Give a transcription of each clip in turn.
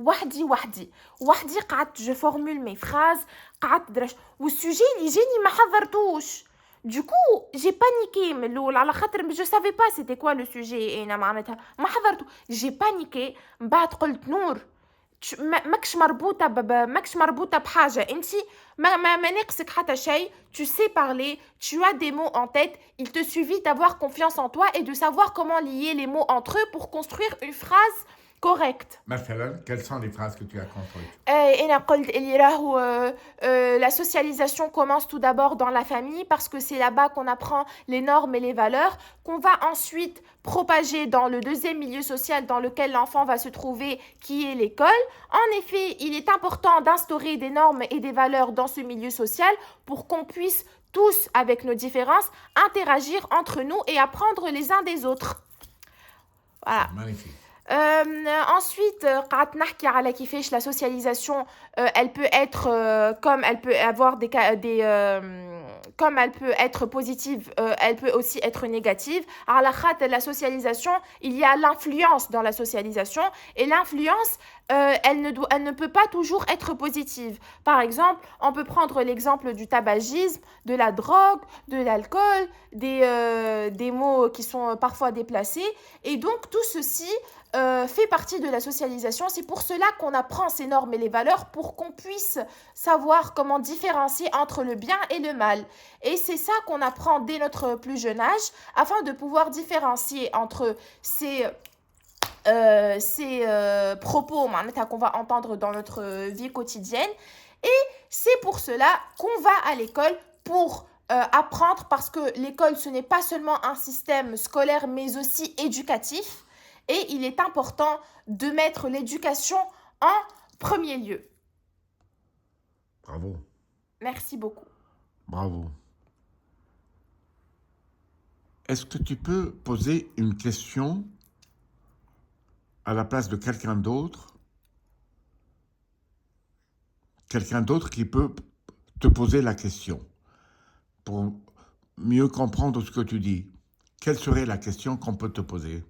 وحدي قعدت je formule mes phrases قعدت درش والسوجي اللي جاني ما حضرتوش. Du coup, j'ai paniqué من الاول على خاطر je savais pas c'était quoi le sujet انا معناتها ما حضرته. J'ai paniqué من بعد قلت نور ماكش مربوطه بحاجه انت ما ناقصك حتى شيء. Tu sais parler, tu as des mots en tête, il te suffit d'avoir confiance en toi et de savoir comment lier les mots entre eux pour construire une phrase correcte. مثلا, quelles sont les phrases que tu as construites? أنا قلت اللي راهو la socialisation commence tout d'abord dans la famille parce que c'est là-bas qu'on apprend les normes et les valeurs qu'on va ensuite propager dans le deuxième milieu social dans lequel l'enfant va se trouver, qui est l'école. En effet, il est important d'instaurer des normes et des valeurs dans ce milieu social pour qu'on puisse tous, avec nos différences, interagir entre nous et apprendre les uns des autres. Voilà. Magnifique. Ensuite, قعدت نحكي على كيفاش la socialisation elle peut être comme elle peut avoir comme elle peut être positive, elle peut aussi être négative. على خاطر la socialisation, il y a l'influence dans la socialisation et l'influence elle ne peut pas toujours être positive. Par exemple, on peut prendre l'exemple du tabagisme, de la drogue, de l'alcool, des mots qui sont parfois déplacés. Et donc, tout ceci fait partie de la socialisation. C'est pour cela qu'on apprend ces normes et les valeurs pour qu'on puisse savoir comment différencier entre le bien et le mal. Et c'est ça qu'on apprend dès notre plus jeune âge afin de pouvoir différencier entre ces propos qu'on va entendre dans notre vie quotidienne. Et c'est pour cela qu'on va à l'école pour apprendre, parce que l'école, ce n'est pas seulement un système scolaire, mais aussi éducatif. Et il est important de mettre l'éducation en premier lieu. Bravo. Merci beaucoup. Bravo. Est-ce que tu peux poser une question à la place de quelqu'un d'autre qui peut te poser la question pour mieux comprendre ce que tu dis? Quelle serait la question qu'on peut te poser?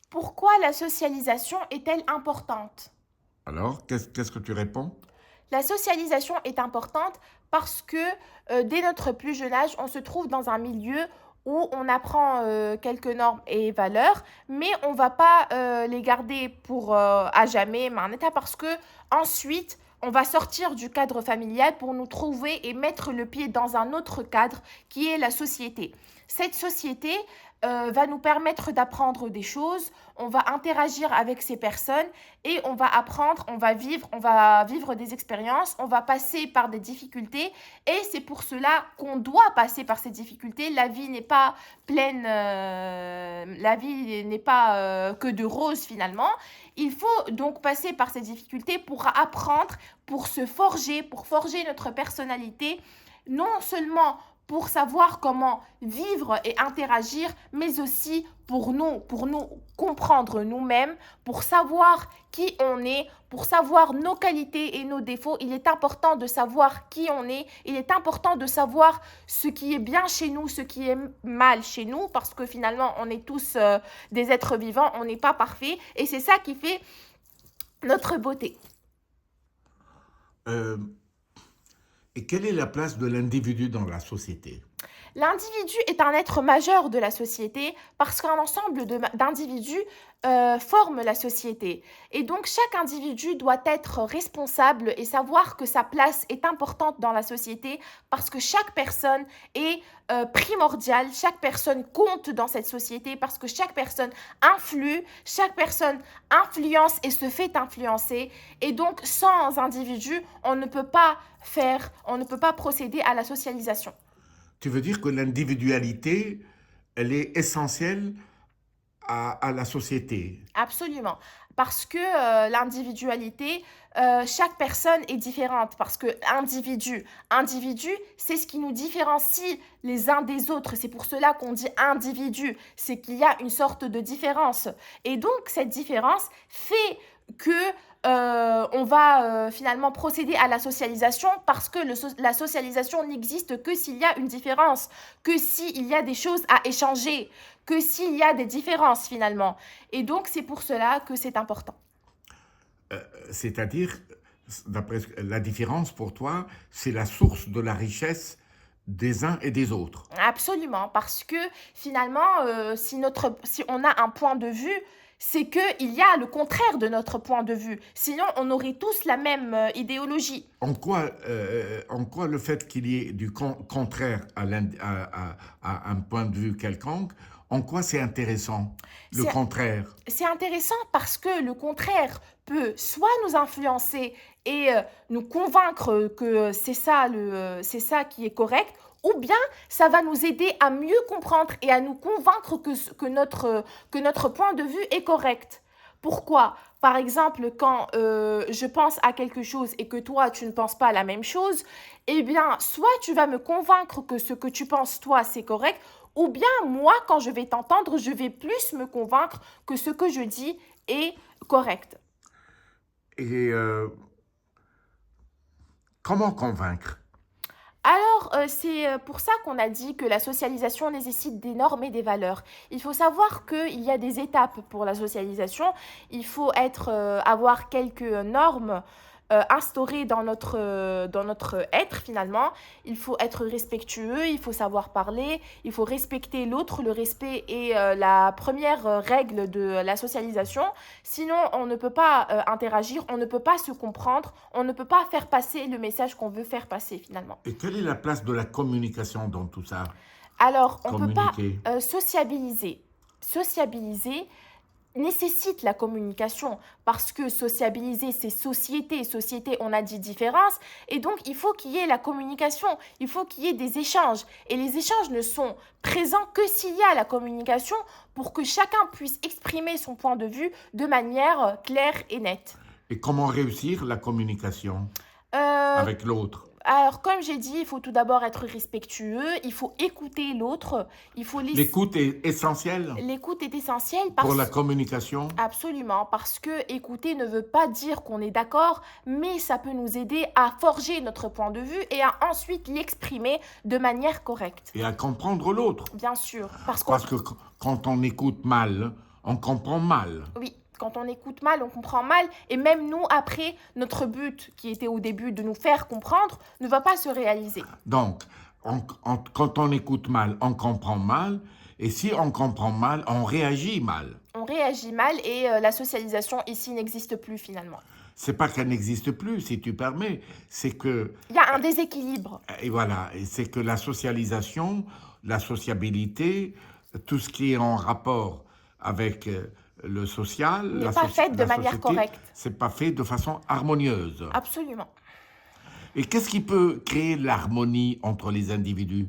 Pourquoi la socialisation est-elle importante? Alors, qu'est-ce que tu réponds? La socialisation est importante parce que dès notre plus jeune âge, on se trouve dans un milieu où on apprend quelques normes et valeurs, mais on ne va pas les garder pour à jamais, parce que ensuite, on va sortir du cadre familial pour nous trouver et mettre le pied dans un autre cadre qui est la société. Cette société va nous permettre d'apprendre des choses, on va interagir avec ces personnes et on va apprendre, on va vivre des expériences, on va passer par des difficultés et c'est pour cela qu'on doit passer par ces difficultés. La vie n'est pas pleine, la vie n'est pas que de roses finalement. Il faut donc passer par ces difficultés pour apprendre, pour se forger, pour forger notre personnalité, non seulement pour savoir comment vivre et interagir, mais aussi pour nous comprendre nous-mêmes, pour savoir qui on est, pour savoir nos qualités et nos défauts. Il est important de savoir qui on est, il est important de savoir ce qui est bien chez nous, ce qui est mal chez nous, parce que finalement, on est tous des êtres vivants, on n'est pas parfaits, et c'est ça qui fait notre beauté. Et quelle est la place de l'individu dans la société? L'individu est un être majeur de la société parce qu'un ensemble d'individus forme la société. Et donc, chaque individu doit être responsable et savoir que sa place est importante dans la société parce que chaque personne est primordiale, chaque personne compte dans cette société parce que chaque personne influe, chaque personne influence et se fait influencer. Et donc, sans individu, on ne peut pas procéder à la socialisation. Tu veux dire que l'individualité, elle est essentielle à la société? Absolument. Parce que l'individualité, chaque personne est différente. Parce que individu, c'est ce qui nous différencie les uns des autres. C'est pour cela qu'on dit individu. C'est qu'il y a une sorte de différence. Et donc, cette différence fait que on va finalement procéder à la socialisation parce que la socialisation n'existe que s'il y a une différence, que s'il y a des choses à échanger, que s'il y a des différences finalement. Et donc, c'est pour cela que c'est important. C'est-à-dire, d'après la différence pour toi, c'est la source de la richesse des uns et des autres. Absolument, parce que finalement, si on a un point de vue, c'est qu'il y a le contraire de notre point de vue. Sinon, on aurait tous la même idéologie. En quoi le fait qu'il y ait du contraire à un point de vue quelconque, en quoi c'est intéressant, le C'est contraire? c'est intéressant parce que le contraire peut soit nous influencer et nous convaincre que c'est ça qui est correct, ou bien ça va nous aider à mieux comprendre et à nous convaincre que notre point de vue est correct. Pourquoi? Par exemple, quand je pense à quelque chose et que toi, tu ne penses pas la même chose, eh bien, soit tu vas me convaincre que ce que tu penses, toi, c'est correct, ou bien moi, quand je vais t'entendre, je vais plus me convaincre que ce que je dis est correct. Et comment convaincre? Alors, c'est pour ça qu'on a dit que la socialisation nécessite des normes et des valeurs. Il faut savoir qu'il y a des étapes pour la socialisation. Il faut avoir quelques normes instaurées dans notre être finalement. Il faut être respectueux, il faut savoir parler, il faut respecter l'autre. Le respect est la première règle de la socialisation. Sinon, on ne peut pas interagir, on ne peut pas se comprendre, on ne peut pas faire passer le message qu'on veut faire passer finalement. Et quelle est la place de la communication dans tout ça? Alors, on ne peut pas Communiquer. sociabiliser. Sociabiliser nécessite la communication parce que sociabiliser, c'est société. Société, on a dit différence. Et donc, il faut qu'il y ait la communication. Il faut qu'il y ait des échanges. Et les échanges ne sont présents que s'il y a la communication pour que chacun puisse exprimer son point de vue de manière claire et nette. Et comment réussir la communication Euh, avec l'autre? alors, comme j'ai dit, il faut tout d'abord être respectueux. Il faut écouter l'autre. Il faut laisser... L'écoute est essentielle L'écoute est essentielle pour la parce communication. absolument, parce que écouter ne veut pas dire qu'on est d'accord, mais ça peut nous aider à forger notre point de vue et à ensuite l'exprimer de manière correcte. Et à comprendre l'autre. Bien sûr, parce qu'on Parce que quand on écoute mal, on comprend mal. oui, quand on écoute mal, on comprend mal et même nous après notre but qui était au début de nous faire comprendre ne va pas se réaliser. Donc, quand on écoute mal, on comprend mal. Et si on comprend mal, on réagit mal. On réagit mal et la socialisation ici n'existe plus finalement. C'est pas qu'elle n'existe plus, si tu permets. C'est que, Il y a un déséquilibre. et voilà, et c'est que la socialisation, la sociabilité, tout ce qui est en rapport avec le social, N'est pas faite de la manière société, correcte. c'est pas fait de façon harmonieuse. Absolument. Et qu'est-ce qui peut créer l'harmonie entre les individus?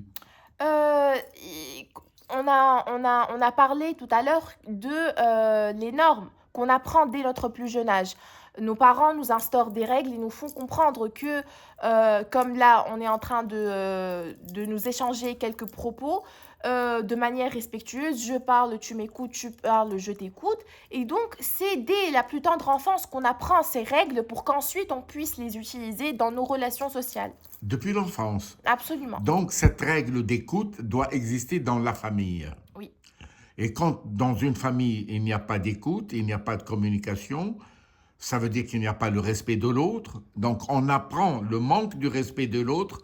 Euh, y- on a parlé tout à l'heure de les normes qu'on apprend dès notre plus jeune âge. Nos parents nous instaurent des règles et nous font comprendre que, comme là, on est en train de nous échanger quelques propos de manière respectueuse. Je parle, tu m'écoutes, tu parles, je t'écoute. Et donc, c'est dès la plus tendre enfance qu'on apprend ces règles pour qu'ensuite on puisse les utiliser dans nos relations sociales. Depuis l'enfance. Absolument. Donc, cette règle d'écoute doit exister dans la famille. Oui. Et quand dans une famille, il n'y a pas d'écoute, il n'y a pas de communication, ça veut dire qu'il n'y a pas le respect de l'autre. Donc, on apprend le manque du respect de l'autre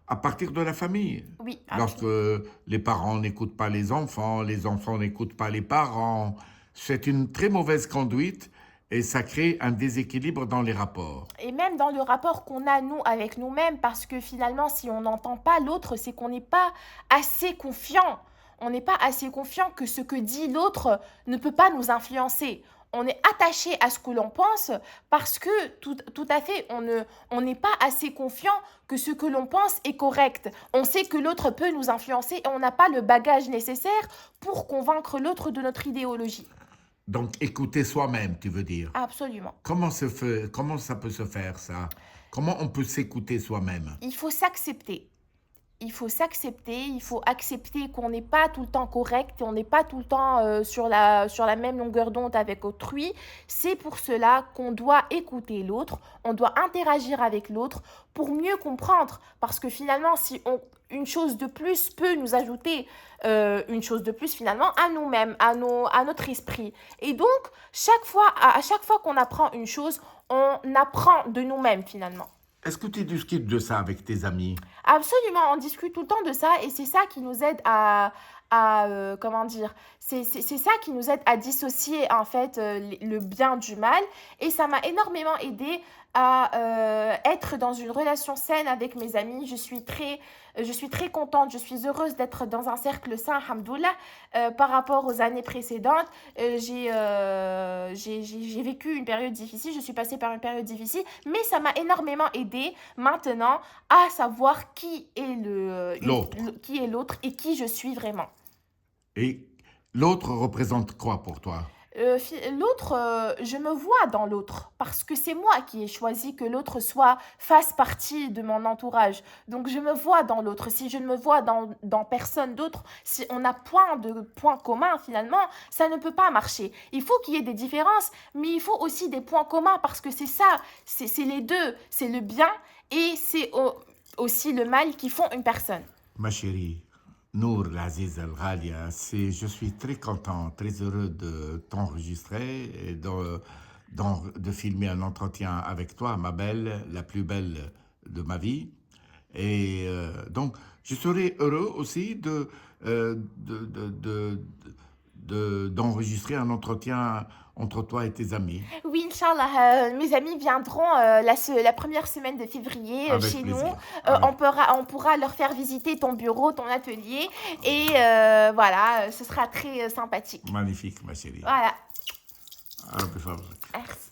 à partir de la famille. Oui, Lorsque absolument. les parents n'écoutent pas les enfants n'écoutent pas les parents, c'est une très mauvaise conduite et ça crée un déséquilibre dans les rapports. Et même dans le rapport qu'on a, nous, avec nous-mêmes, parce que finalement, si on n'entend pas l'autre, c'est qu'on n'est pas assez confiant. On n'est pas assez confiant que ce que dit l'autre ne peut pas nous influencer. On est attaché à ce que l'on pense parce que tout à fait, on n'est pas assez confiant que ce que l'on pense est correct. On sait que l'autre peut nous influencer et on n'a pas le bagage nécessaire pour convaincre l'autre de notre idéologie. Donc, écouter soi-même, tu veux dire. Absolument. Comment ça peut se faire, ça? Comment on peut s'écouter soi-même? Il faut s'accepter. il faut s'accepter, il faut accepter qu'on n'est pas tout le temps correct et on n'est pas tout le temps sur la même longueur d'onde avec autrui. C'est pour cela qu'on doit écouter l'autre, on doit interagir avec l'autre pour mieux comprendre. Parce que finalement, une chose de plus peut nous ajouter une chose de plus finalement à nous-mêmes, à notre esprit. Et donc, à chaque fois qu'on apprend une chose, on apprend de nous-mêmes finalement. Est-ce que tu discutes de ça avec tes amis? Absolument, on discute tout le temps de ça et c'est ça qui nous aide comment dire, c'est ça qui nous aide à dissocier en fait le bien du mal et ça m'a énormément aidé à être dans une relation saine avec mes amis. Je suis très contente, je suis heureuse d'être dans un cercle sain, alhamdoulilah, par rapport aux années précédentes. J'ai vécu une période difficile, je suis passée par une période difficile, mais ça m'a énormément aidé maintenant à savoir L'autre. qui est l'autre et qui je suis vraiment. Et l'autre représente quoi pour toi? L'autre, je me vois dans l'autre parce que c'est moi qui ai choisi que l'autre fasse partie de mon entourage. Donc je me vois dans l'autre. Si je ne me vois dans personne d'autre, si on a point de points communs finalement, ça ne peut pas marcher. Il faut qu'il y ait des différences, mais il faut aussi des points communs parce que c'est ça, c'est les deux, c'est le bien et c'est aussi le mal qui font une personne. Ma chérie, Nour Aziz Al Ghalia, je suis très content, très heureux de t'enregistrer et de filmer un entretien avec toi, ma belle, la plus belle de ma vie. Et donc, je serai heureux aussi d'enregistrer un entretien entre toi et tes amis. Oui, Inch'Allah, mes amis viendront la première semaine de février Avec chez nous. plaisir. Avec- On pourra leur faire visiter ton bureau, ton atelier. Et voilà, ce sera très sympathique. Magnifique, ma chérie. Voilà, Ah, bifadlik. merci.